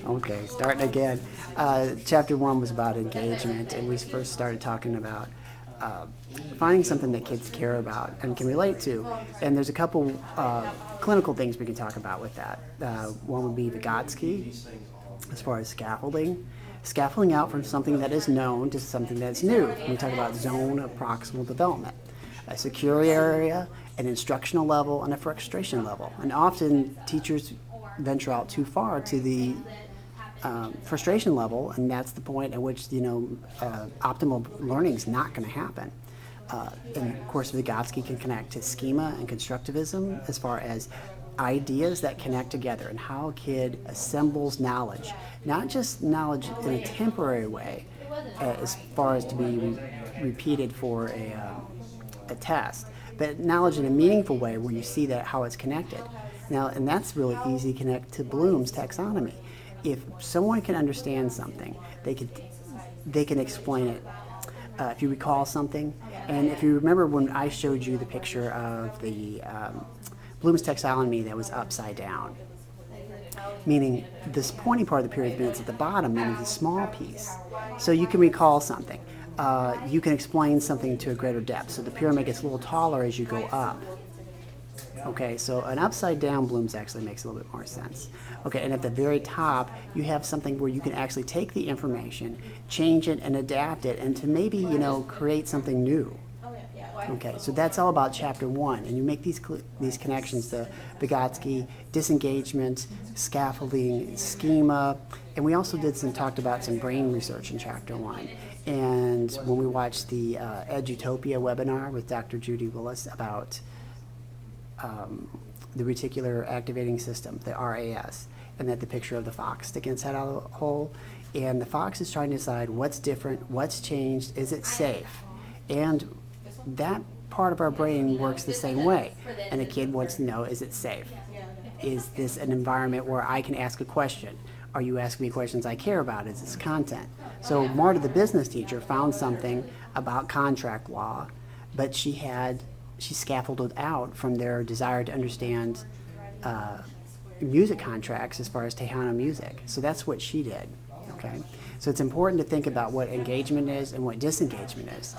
Okay, starting again. Chapter one was about engagement, and we first started talking about uh, finding something that kids care about and can relate to. And there's a couple clinical things we can talk about with that. One would be Vygotsky, as far as scaffolding. Scaffolding out from something that is known to something that's new. We talk about zone of proximal development, a secure area, an instructional level, and a frustration level. And often teachers venture out too far to the frustration level, and that's the point at which optimal learning is not going to happen. And of course, Vygotsky can connect to schema and constructivism as far as ideas that connect together and how a kid assembles knowledge, not just knowledge in a temporary way, as far as to be repeated for a test, but knowledge in a meaningful way where you see that how it's connected. Now, and that's really easy to connect to Bloom's taxonomy. If someone can understand something, they can explain it. If you recall something, and if you remember when I showed you the picture of the Bloom's taxonomy that was upside down, meaning this pointy part of the pyramid is at the bottom, meaning the small piece. So you can recall something. You can explain something to a greater depth. So the pyramid gets a little taller as you go up. Okay, so an upside down Bloom's actually makes a little bit more sense. Okay, and at the very top, you have something where you can actually take the information, change it, and adapt it, and to maybe, create something new. Okay, so that's all about chapter one, and you make these connections to Vygotsky, disengagement, scaffolding, schema, and we also talked about some brain research in chapter one. And when we watched the Edutopia webinar with Dr. Judy Willis about the reticular activating system, the RAS, and that the picture of the fox sticking its head out of the hole, and the fox is trying to decide what's different, what's changed, is it safe, and that part of our brain works the same way. And a kid wants to know, is it safe? Is this an environment where I can ask a question? Are you asking me questions I care about? Is this content? So Marta, the business teacher, found something about contract law, but she scaffolded out from their desire to understand music contracts as far as Tejano music. So that's what she did. Okay, so it's important to think about what engagement is and what disengagement is.